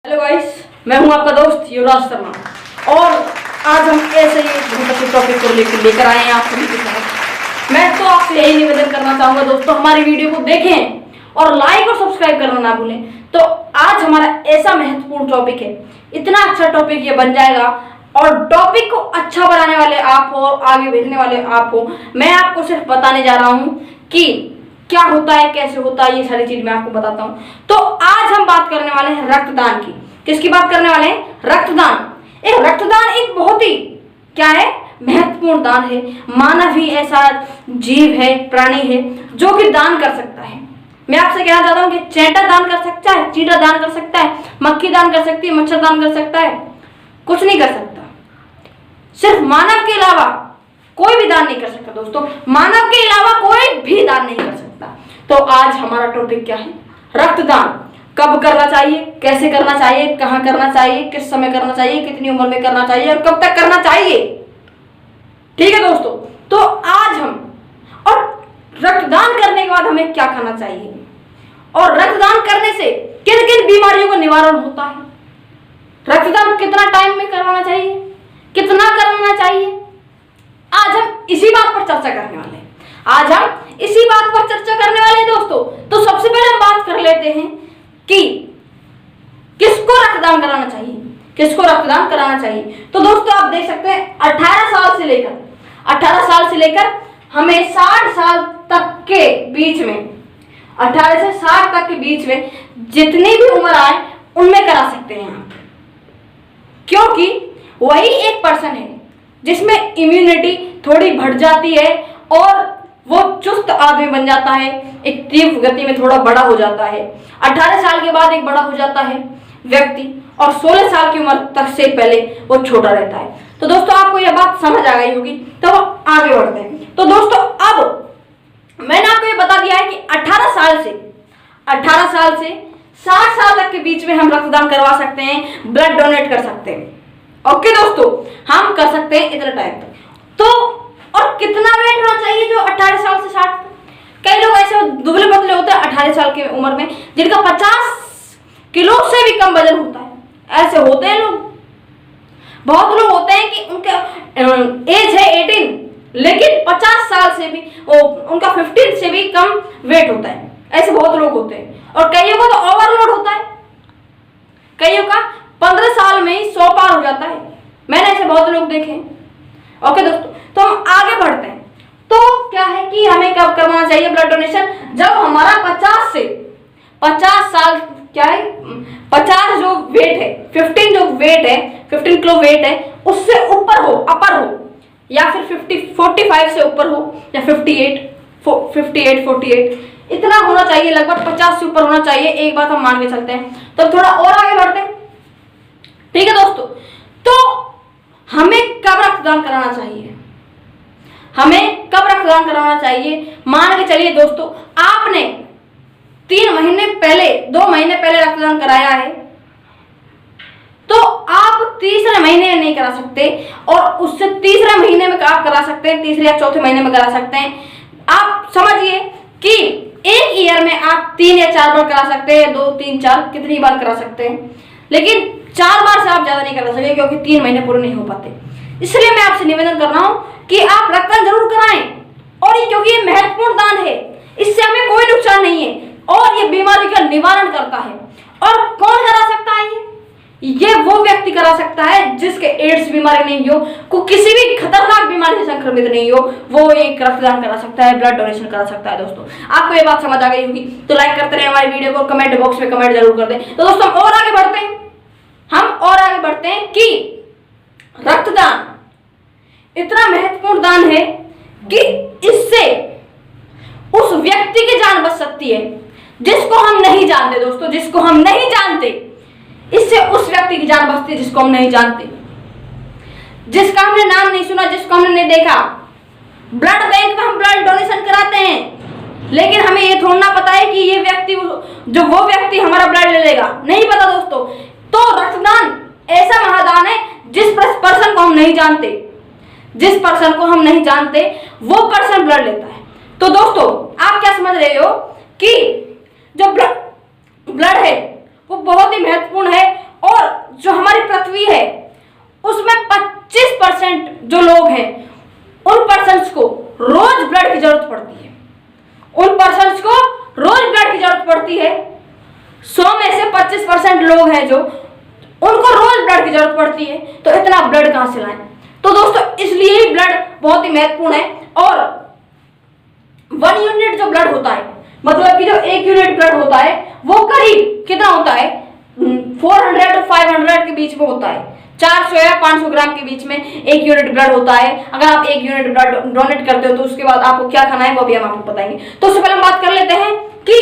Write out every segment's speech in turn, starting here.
Hello guys, मैं हूं आपका दोस्त युवराज शर्मा और आज हम ऐसे ही बहुत अच्छे टॉपिक को लेकर आए हैं आप सभी के साथ। मैं तो आपसे यही निवेदन करना चाहूंगा दोस्तों, हमारी वीडियो को देखें और लाइक और सब्सक्राइब करना ना भूलें। तो आज हमारा ऐसा महत्वपूर्ण टॉपिक है, इतना अच्छा टॉपिक ये बन जाएगा और टॉपिक को अच्छा बनाने वाले आप हो, आगे भेजने वाले आप हो। मैं आपको सिर्फ बताने जा रहा हूँ कि क्या होता है, कैसे होता है, ये सारी चीज मैं आपको बताता हूँ। तो आज हम बात करने वाले हैं रक्तदान की। किसकी बात करने वाले हैं? रक्तदान। रक्तदान एक बहुत ही क्या है, महत्वपूर्ण दान है। मानव ही ऐसा जीव है, प्राणी है जो कि दान कर सकता है। मैं आपसे कहना चाहता हूँ कि चैंटा दान कर सकता है, चींटा दान कर सकता है, मक्खी दान कर सकती है, मच्छर दान कर सकता है, कुछ नहीं कर सकता। सिर्फ मानव के अलावा कोई भी दान नहीं कर सकता दोस्तों, मानव के अलावा कोई भी दान नहीं कर सकता। तो आज हमारा टॉपिक क्या है? रक्तदान। कब करना चाहिए, कैसे करना चाहिए, कहां करना चाहिए, किस समय करना चाहिए, कितनी उम्र में करना चाहिए और कब तक करना चाहिए। ठीक है दोस्तों, तो आज हम और रक्तदान करने के बाद हमें क्या खाना चाहिए और रक्तदान करने से किन किन बीमारियों का निवारण होता है, रक्तदान कितना टाइम में करवाना चाहिए, कितना करना चाहिए, आज हम इसी बात पर चर्चा करने वाले हैं। आज हम इसी बात पर चर्चा करने वाले हैं दोस्तों। तो सबसे पहले हम बात कर लेते हैं कि किसको रक्तदान कराना चाहिए, किसको रक्तदान कराना चाहिए। तो दोस्तों आप देख सकते हैं 18 साल से लेकर हमें 60 साल तक के बीच में, 18 से 60 तक के बीच में जितनी भी उम्र आए उनमें करा सकते हैं आप, क्योंकि वही एक पर्सन है जिसमें इम्यूनिटी थोड़ी बढ़ जाती है और वो चुस्त आदमी बन जाता है, एक तीव्र गति में थोड़ा बड़ा हो जाता है। 18 साल के बाद एक बड़ा हो जाता है व्यक्ति और 16 साल की उम्र तक से पहले वो छोटा रहता है। तो दोस्तों आपको यह बात समझ आ गई होगी, तो आगे बढ़ते हैं। तो दोस्तों अब मैंने आपको ये बता दिया है कि 18 साल से 60 साल तक के बीच में हम रक्तदान करवा सकते हैं, ब्लड डोनेट कर सकते हैं। ओके दोस्तों, हम कर सकते हैं इतने टाइम तक। तो और कितना वेट होना चाहिए जो 18 साल से 60 तक? कई लोग ऐसे दुबले पतले होते हैं 18 साल की उम्र में जिनका 50 किलो से भी कम वजन होता है। ऐसे होते हैं लोग, बहुत लोग होते हैं कि उनका एज है 18 लेकिन 50 साल से भी उनका 15 से भी कम वेट होता है। ऐसे बहुत लोग होते हैं और कईयों को तो ओवरलोड होता है, कईयों का 15 साल में ही 100 पार हो जाता है। मैंने ऐसे बहुत लोग देखे हैं। ओके दोस्तों, तो हम आगे बढ़ते हैं। तो क्या है कि हमें कब करवाना चाहिए ब्लड डोनेशन? जब हमारा 50 साल क्या है, 50 जो वेट है, 15 जो वेट है, 15 किलो वेट है, उससे ऊपर हो, अपर हो, या फिर 45 से ऊपर हो, या 48 इतना होना चाहिए, लगभग 50 से ऊपर होना चाहिए। एक बात हम मान के चलते हैं। तो थोड़ा और आगे बढ़ते हैं। ठीक है दोस्तों, तो हमें कब रक्तदान कराना चाहिए, हमें कब रक्तदान कराना चाहिए? मान के चलिए दोस्तों, आपने 3 महीने पहले, 2 महीने पहले रक्तदान कराया है, तो आप तीसरे महीने नहीं करा सकते और उससे तीसरे महीने में आप करा सकते हैं, तीसरे या चौथे महीने में करा सकते हैं। आप समझिए कि एक ईयर में आप 3 या 4 बार करा सकते हैं, 2, 3, 4 कितनी बार करा सकते हैं, लेकिन 4 बार से आप ज्यादा नहीं करा सकते क्योंकि 3 महीने पूरे नहीं हो पाते। इसलिए मैं आपसे निवेदन कर रहा हूं कि आप रक्तदान जरूर कराएं, और ये क्योंकि ये महत्वपूर्ण दान है, इससे हमें कोई नुकसान नहीं है और ये बीमारी का निवारण करता है। और कौन करा सकता है? ये वो व्यक्ति करा सकता है जिसके एड्स बीमारी नहीं हो, को किसी भी खतरनाक बीमारी से संक्रमित नहीं हो, वो एक रक्तदान करा सकता है, ब्लड डोनेशन करा सकता है। दोस्तों आपको ये बात समझ आ गई होगी, तो लाइक करते रहे हमारी वीडियो को, कमेंट बॉक्स में कमेंट जरूर कर दें। तो दोस्तों और आगे बढ़ते हैं, कि रक्तदान इतना महत्वपूर्ण दान है कि इससे उस व्यक्ति की जान बच सकती है जिसको हम नहीं जानते। दोस्तों जिसको हम नहीं जानते, इससे उस व्यक्ति की जान बचती है जिसको हम नहीं जानते, जिसका हमने नाम नहीं सुना, जिसको हमने नहीं देखा। ब्लड बैंक में हम ब्लड डोनेशन कराते हैं, लेकिन हमें ये थोड़ा ना पता है कि ये व्यक्ति, जो वो व्यक्ति हमारा ब्लड ले लेगा, नहीं पता दोस्तों। तो रक्तदान ऐसा महादान है जिस पर्सन को हम नहीं जानते, वो पर्सन ब्लड लेता है। तो दोस्तों आप क्या समझ रहे हो कि जो ब्लड है वो बहुत ही महत्वपूर्ण है लोग हैं जो उनको रोज ब्लड की जरूरत पड़ती है, तो इतना ब्लड कहां से लाएं। तो दोस्तों इसलिए ही ब्लड बहुत ही महत्वपूर्ण है। और 1 यूनिट जो ब्लड होता है, मतलब कि जो 1 यूनिट ब्लड होता है वो करीब कितना होता है, 400 और 500 के बीच में होता है। 400 या 500 ग्राम के बीच में 1 यूनिट ब्लड होता है। अगर आप 1 यूनिट ब्लड डोनेट करते हो तो उसके बाद आपको क्या खाना है वो भी हम आपको बताएंगे। तो उससे पहले हम बात कर लेते हैं कि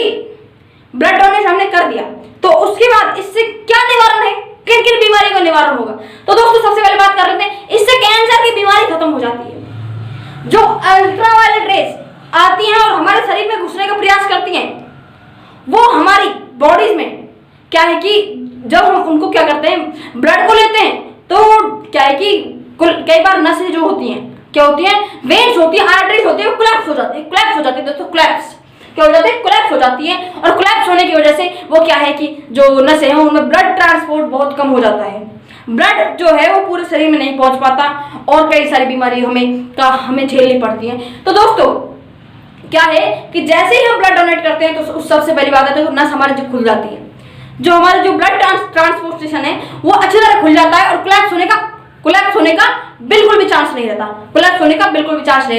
ब्लड डोनेट हमने कर दिया तो उसके बाद इससे क्या निवारण है, किन किन बीमारी का निवारण होगा। तो दोस्तों सबसे पहले बात कर लेते हैं, इससे कैंसर की बीमारी खत्म हो जाती है। जो अल्ट्रावायलेट रेस आती हैं और हमारे शरीर में घुसने का प्रयास करती हैं, वो हमारी बॉडीज में क्या है कि जब हम उनको क्या करते हैं, ब्लड को लेते हैं, तो क्या है कि कई बार नसें जो होती हैं क्या होती हैं, वेन्स होती है, आर्टरीज होती है, कोलैप्स हो जाती है दोस्तों। कोलैप्स क्या हो जाती है, कोलैप्स हो जाती है। और कोलैप्स होने की वजह से वो क्या है कि जो नसें हैं उनमें ब्लड ट्रांसपोर्ट बहुत कम हो जाता है, ब्लड जो है वो पूरे शरीर में नहीं पहुंच पाता और कई सारी बीमारी हमें झेलनी पड़ती है। तो दोस्तों क्या है कि जैसे ही हम ब्लड डोनेट करते हैं तो उस सबसे पहली बात है तो नस हमारी जो खुल जाती है, जो हमारे जो ब्लड ट्रांसपोर्टेशन है वो अच्छी तरह खुल जाता है और कोलैप्स होने का बिल्कुल भी चांस नहीं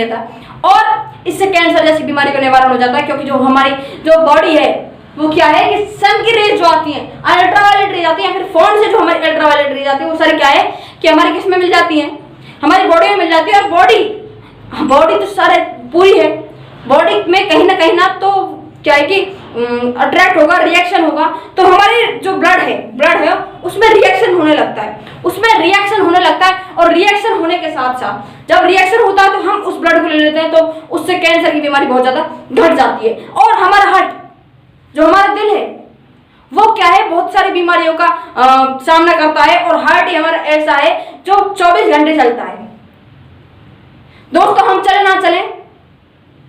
रहता। और इससे कैंसर जैसी बीमारी का निवारण हो जाता है, क्योंकि जो हमारी जो बॉडी है वो क्या है कि सन की रेज जो आती है, अल्ट्रावायलेट रेज आती है, फिर फोन से जो हमारी अल्ट्रावायलेट रेज आती है वो सारी क्या है कि हमारी किस में मिल जाती है, हमारी बॉडी में मिल जाती है। और बॉडी तो सारे पूरी है, बॉडी में कहीं ना तो क्या है कि अट्रैक्ट होगा, रिएक्शन होगा, तो हमारी जो ब्लड है उसमें रिएक्शन होने लगता है। और रिएक्शन होने के साथ साथ जब रिएक्शन होता है तो हम उस ब्लड को ले लेते हैं, तो उससे कैंसर की बीमारी बहुत ज्यादा घट जाती है। और हमारा हार्ट, जो हमारा दिल है, वो क्या है बहुत सारी बीमारियों का सामना करता है। और हार्ट ही हमारा ऐसा है जो 24 घंटे चलता है। दोस्तों हम चले ना चले,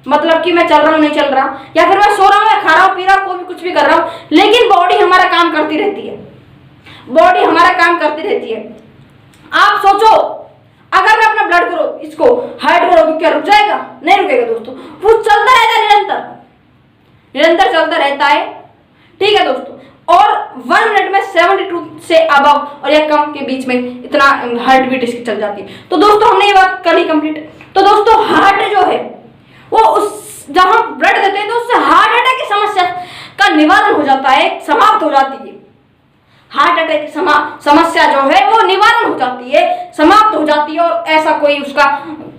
मतलब कि मैं चल रहा हूं नहीं चल रहा, या फिर मैं सो रहा हूं या खा रहा हूं पी रहा हूं, कोई भी कुछ भी कर रहा हूं, लेकिन बॉडी हमारा काम करती रहती है। आप सोचो अगर मैं अपना ब्लड को इसको हार्ट को रोकूं, क्या रुक जाएगा? नहीं रुकेगा दोस्तों, वो चलता रहता है, निरंतर चलता रहता है। ठीक है दोस्तों, और 1 मिनट में 72 से अबव और या कम के बीच में इतना हार्ट बीट इसकी चल जाती है। तो दोस्तों हमने ये बात कर ली कंप्लीट। तो दोस्तों हार्ट जो है वो जब हम ब्लड देते हैं तो उससे हार्ट अटैक की समस्या का निवारण हो जाता है, समाप्त हो जाती है। हार्ट अटैक की समस्या जो है वो निवारण हो जाती है, समाप्त हो जाती है, और ऐसा कोई उसका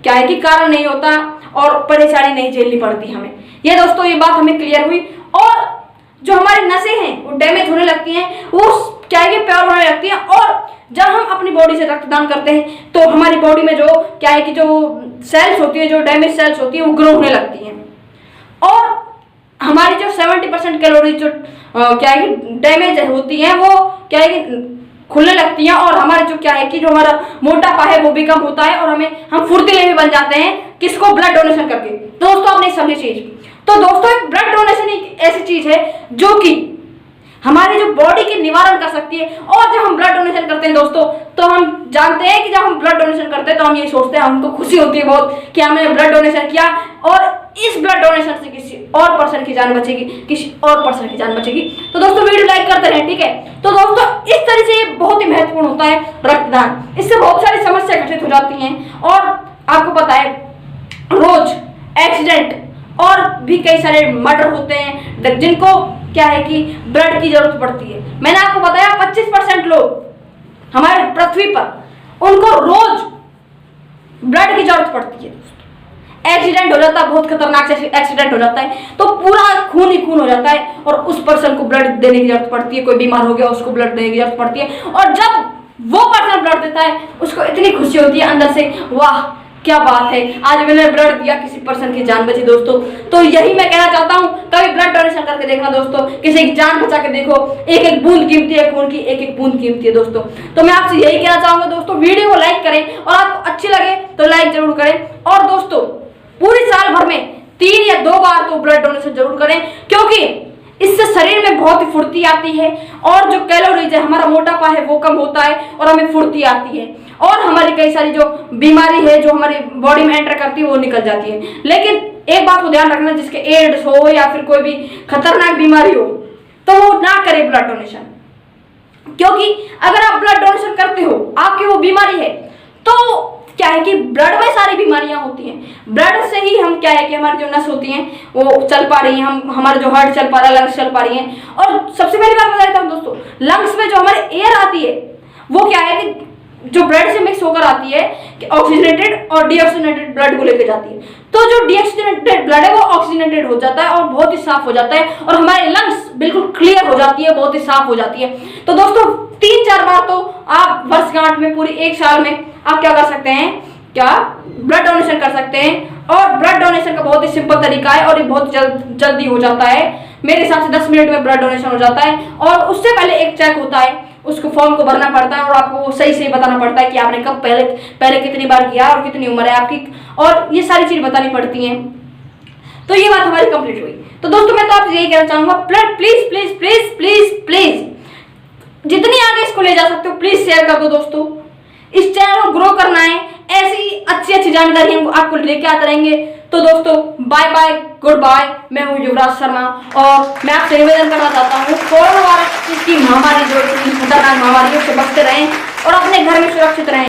क्या है कि कारण नहीं होता और परेशानी नहीं झेलनी पड़ती हमें। ये दोस्तों ये बात हमें क्लियर हुई। और जो हमारी नसें हैं वो डैमेज होने लगती हैं, वो क्या है कि प्योर होने लगती हैं। और जब हम अपनी बॉडी से रक्तदान करते हैं तो हमारी बॉडी में जो क्या है कि जो सेल्स होती है, जो डैमेज सेल्स होती है, वो ग्रो होने लगती हैं। और हमारी जो 70% कैलोरी जो क्या है कि डैमेज होती है वो क्या है कि खुलने लगती हैं। और हमारे जो क्या है कि जो हमारा मोटापा है वो भी कम होता है, और हम फुर्तीले भी बन जाते हैं, किसको? ब्लड डोनेशन करके। दोस्तों आपने समझी चीज। तो दोस्तों ब्लड डोनेशन एक ऐसी चीज है जो कि हमारी जो बॉडी के निवारण कर सकती है। और जब हम ब्लड डोनेशन करते हैं दोस्तों, तो हम जानते हैं कि जब हम ब्लड डोनेशन करते हैं तो हम ये सोचते हैं, हमको खुशी होती है बहुत कि हमने ब्लड डोनेशन किया और इस ब्लड डोनेशन से किसी और पर्सन की जान बचेगी। तो दोस्तों वीडियो लाइक करते रहें, ठीक है। तो दोस्तों इस तरह से ये बहुत ही महत्वपूर्ण होता है रक्तदान। इससे बहुत सारी समस्या घटित हो जाती हैं। और आपको पता है रोज एक्सीडेंट और भी कई सारे मर्डर होते हैं जिनको क्या है कि ब्लड की जरूरत पड़ती है। मैंने आपको बताया 25% लोग हमारे पृथ्वी पर उनको रोज ब्लड की जरूरत पड़ती है। एक्सीडेंट हो जाता है, बहुत खतरनाक एक्सीडेंट हो जाता है, तो पूरा खून ही खून हो जाता है और उस पर्सन को ब्लड देने की जरूरत पड़ती है। कोई बीमार हो गया उसको ब्लड देने की जरूरत पड़ती है, और जब वो पर्सन ब्लड देता है उसको इतनी खुशी होती है अंदर से, वाह क्या बात है, आज मैंने ब्लड दिया, किसी पर्सन की जान बची। दोस्तों तो यही मैं कहना चाहता हूं, कभी ब्लड डोनेशन करके देखना दोस्तों, किसी की जान बचा के देखो। एक एक बूंद कीमती है, खून की एक एक बूंद कीमती है दोस्तों। तो मैं आपसे यही कहना चाहूंगा दोस्तों, वीडियो को लाइक करें, और आपको अच्छी लगे तो लाइक जरूर करें। और दोस्तों पूरी साल भर में 3 या 2 बार तो ब्लड डोनेशन जरूर करें, क्योंकि इससे शरीर में बहुत ही फुर्ती आती है, और जो कैलोरीज है, हमारा मोटापा है वो कम होता है, और हमें फुर्ती आती है, और हमारी कई सारी जो बीमारी है जो हमारी बॉडी में एंटर करती है वो निकल जाती है। लेकिन एक बात को ध्यान रखना, जिसके एड्स हो या फिर कोई भी खतरनाक बीमारी हो तो वो ना करे ब्लड डोनेशन। क्योंकि अगर आप ब्लड डोनेशन करते हो, आपकी वो बीमारी है, तो क्या है कि ब्लड में सारी बीमारियां होती हैं। ब्लड से ही हम क्या है कि हमारी जो नस होती हैं वो चल पा रही हैं, हम हमारा जो हार्ट चल पा रहा है, लंग्स चल पा रही हैं। और सबसे पहली बात बता देता हूँ दोस्तों, लंग्स में जो हमारे एयर आती है वो क्या है कि जो ब्लड से मिक्स होकर आती है कि ऑक्सीजनेटेड और डीऑक्सीजनेटेड ब्लड को लेकर जाती है। तो जो डीऑक्सीजनेटेड ब्लड है वो ऑक्सीजनेटेड हो जाता है और बहुत ही साफ हो जाता है, और हमारे लंग्स बिल्कुल क्लियर हो जाती है, बहुत ही साफ हो जाती है। तो दोस्तों 3-4 बार तो आप वर्षगांठ में, पूरी एक साल में आप क्या कर सकते हैं, क्या ब्लड डोनेशन कर सकते हैं। और ब्लड डोनेशन का बहुत ही सिंपल तरीका है और ये बहुत जल्दी हो जाता है। मेरे हिसाब से 10 मिनट में ब्लड डोनेशन हो जाता है। और उससे पहले एक चेक होता है, उसको फॉर्म को भरना पड़ता है और आपको वो सही सही बताना पड़ता है कि आपने कब पहले कितनी बार किया और कितनी उम्र है आपकी, और ये सारी चीज बतानी पड़ती हैं। तो ये बात हमारी कंप्लीट हुई। तो दोस्तों मैं तो आपसे यही कहना चाहूंगा, please please please please please जितनी आगे इसको ले जा सकते हो प्लीज शेयर कर दो दोस्तों। इस चैनल को ग्रो करना है, ऐसी अच्छी अच्छी जानकारी हम आपको लेके आते रहेंगे। तो दोस्तों बाय बाय, गुड बाय। मैं हूँ युवराज शर्मा और मैं आपसे निवेदन करना चाहता हूँ, कोरोना वायरस की महामारी जो इतनी खतरनाक महामारी है उससे बचते रहें और अपने घर में सुरक्षित रहें।